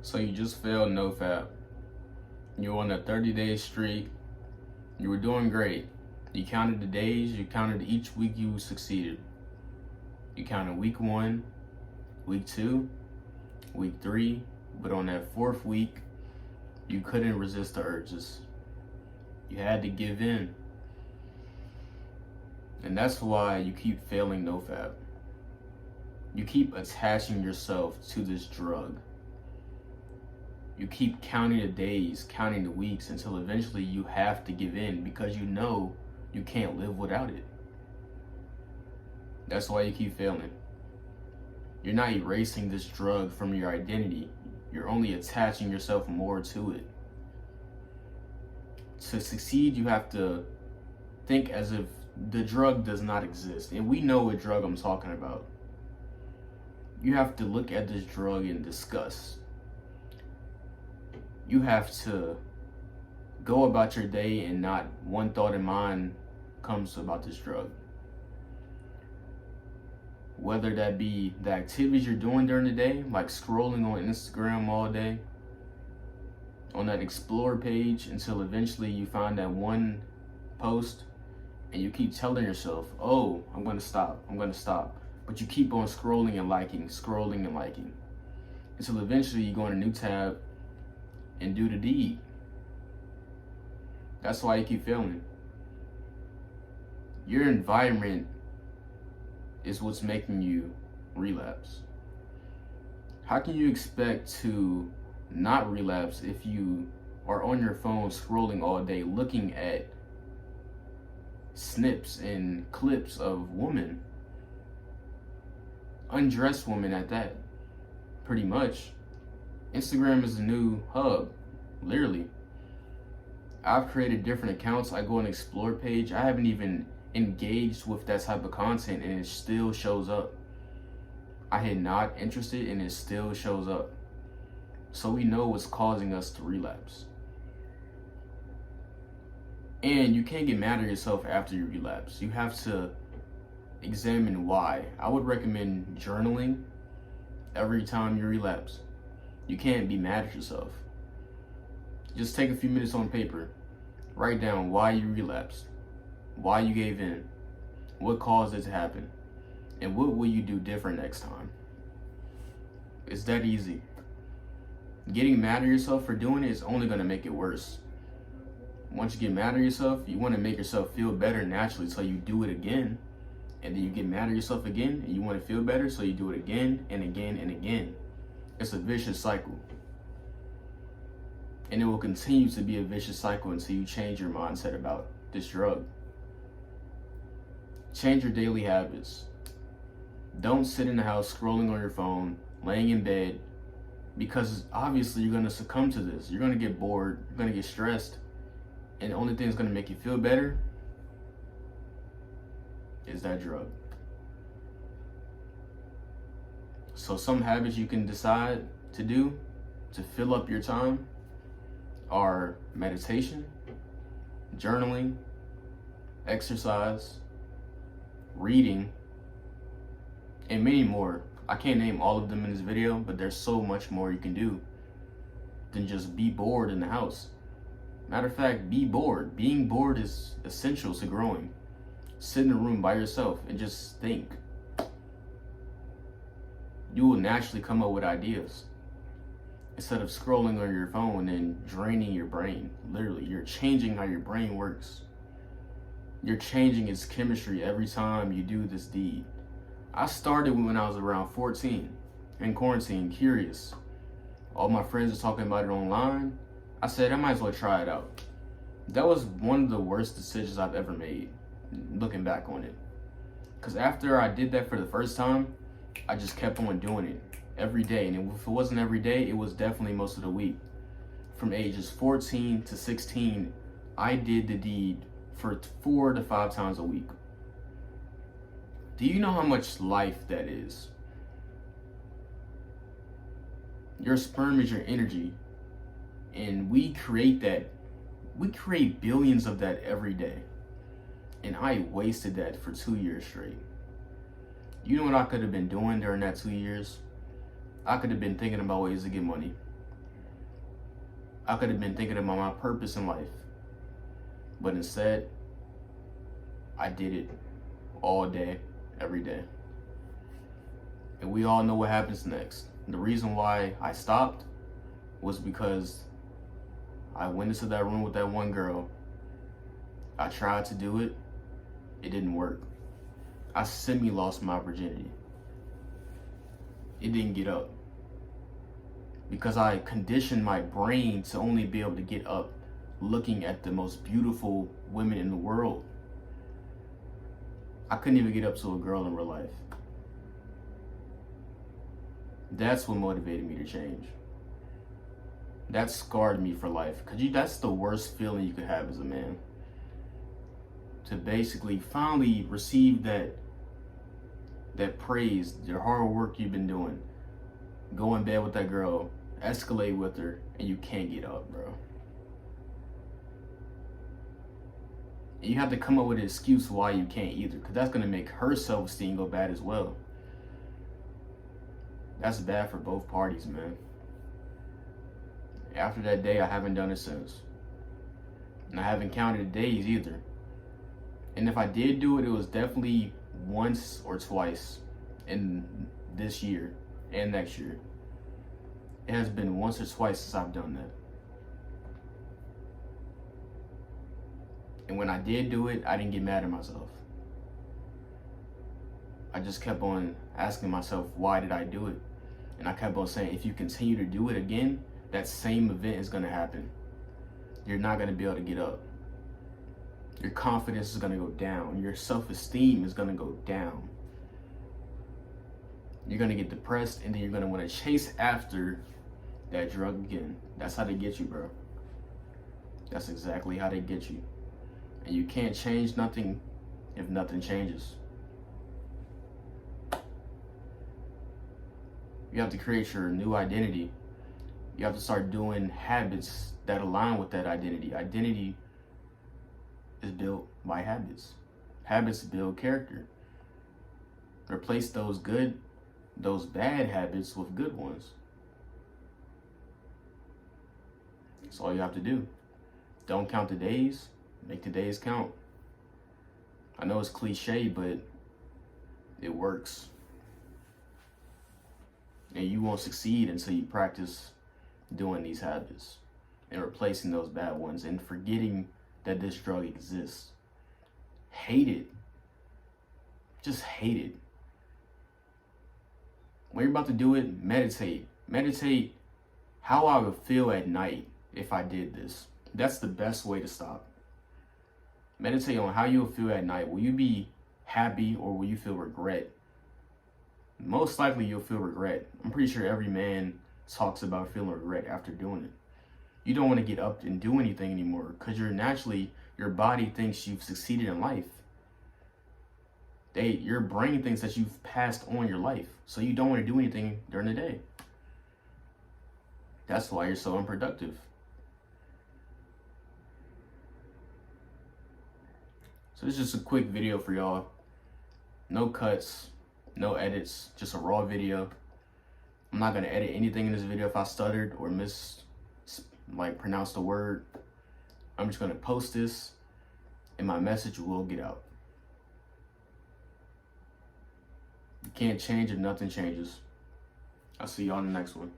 So you just failed NoFap. You were on a 30-day streak. You were doing great. You counted the days, you counted each week you succeeded. You counted week 1, week 2, week 3, but on that 4th week, you couldn't resist the urges. You had to give in. And that's why you keep failing NoFap. You keep attaching yourself to this drug. You keep counting the days, counting the weeks, until eventually you have to give in because you know you can't live without it. That's why you keep failing. You're not erasing this drug from your identity. You're only attaching yourself more to it. To succeed, you have to think as if the drug does not exist. And we know what drug I'm talking about. You have to look at this drug in disgust. You have to go about your day and not one thought in mind comes about this drug. Whether that be the activities you're doing during the day, like scrolling on Instagram all day, on that explore page until eventually you find that one post and you keep telling yourself, oh, I'm gonna stop. But you keep on scrolling and liking, until eventually you go on a new tab and do the deed. That's why you keep failing. Your environment is what's making you relapse. How can you expect to not relapse if you are on your phone scrolling all day looking at snips and clips of women, undressed women at that, pretty much? Instagram is the new hub, literally. I've created different accounts. I go on explore page. I haven't even engaged with that type of content and it still shows up. I hit not interested and it still shows up. So we know what's causing us to relapse. And you can't get mad at yourself after you relapse. You have to examine why. I would recommend journaling every time you relapse. You can't be mad at yourself. Just take a few minutes on paper. Write down why you relapsed, why you gave in, what caused it to happen, and what will you do different next time. It's that easy. Getting mad at yourself for doing it is only going to make it worse. Once you get mad at yourself, you want to make yourself feel better naturally, so you do it again. And then you get mad at yourself again, and you want to feel better, so you do it again and again and again. It's a vicious cycle. And it will continue to be a vicious cycle until you change your mindset about this drug. Change your daily habits. Don't sit in the house scrolling on your phone, laying in bed, because obviously you're going to succumb to this. You're going to get bored, you're going to get stressed, and the only thing that's going to make you feel better is that drug. So some habits you can decide to do to fill up your time are meditation, journaling, exercise, reading, and many more. I can't name all of them in this video, but there's so much more you can do than just be bored in the house. Matter of fact, be bored. Being bored is essential to growing. Sit in a room by yourself and just think. You will naturally come up with ideas. Instead of scrolling on your phone and draining your brain. Literally, you're changing how your brain works. You're changing its chemistry every time you do this deed. I started when I was around 14 in quarantine, curious. All my friends are talking about it online. I said, I might as well try it out. That was one of the worst decisions I've ever made, looking back on it. Because after I did that for the first time, I just kept on doing it every day. And if it wasn't every day, it was definitely most of the week. From ages 14 to 16, I did the deed for 4 to 5 times a week. Do you know how much life that is? Your sperm is your energy. And we create that. We create billions of that every day. And I wasted that for 2 years straight. You know what I could have been doing during that 2 years? I could have been thinking about ways to get money. I could have been thinking about my purpose in life. But instead, I did it all day, every day. And we all know what happens next. The reason why I stopped was because I went into that room with that one girl. I tried to do it. It didn't work. I semi-lost my virginity. It didn't get up. Because I conditioned my brain to only be able to get up looking at the most beautiful women in the world. I couldn't even get up to a girl in real life. That's what motivated me to change. That scarred me for life. Because that's the worst feeling you could have as a man. To basically finally receive that praise, your hard work you've been doing. Go in bed with that girl, escalate with her, and you can't get up, bro. And you have to come up with an excuse why you can't either, because that's going to make her self-esteem go bad as well. That's bad for both parties, man. After that day, I haven't done it since. And I haven't counted days either. And if I did do it, it was definitely once or twice in this year and next year. It has been once or twice since I've done that. And when I did do it, I didn't get mad at myself. I just kept on asking myself, why did I do it? And I kept on saying, if you continue to do it again, that same event is going to happen. You're not going to be able to get up. Your confidence is going to go down. Your self-esteem is going to go down. You're going to get depressed, and then you're going to want to chase after that drug again. That's how they get you, bro. That's exactly how they get you. And you can't change nothing if nothing changes. You have to create your new identity. You have to start doing habits that align with that identity. Identity is built by habits. Habits build character. Replace those bad habits with good ones. That's all you have to do. Don't count the days, make the days count. I know it's cliche, but it works. And you won't succeed until you practice doing these habits and replacing those bad ones and forgetting that this drug exists. Hate it. Just hate it. When you're about to do it, meditate. Meditate how I would feel at night if I did this. That's the best way to stop. Meditate on how you'll feel at night. Will you be happy or will you feel regret? Most likely you'll feel regret. I'm pretty sure every man talks about feeling regret after doing it. You don't want to get up and do anything anymore because your body thinks you've succeeded in life. Your brain thinks that you've passed on your life. So you don't want to do anything during the day. That's why you're so unproductive. So this is just a quick video for y'all. No cuts, no edits, just a raw video. I'm not gonna edit anything in this video if I stuttered or pronounced a word. I'm just gonna post this and my message will get out. You can't change if nothing changes. I'll see you on the next one.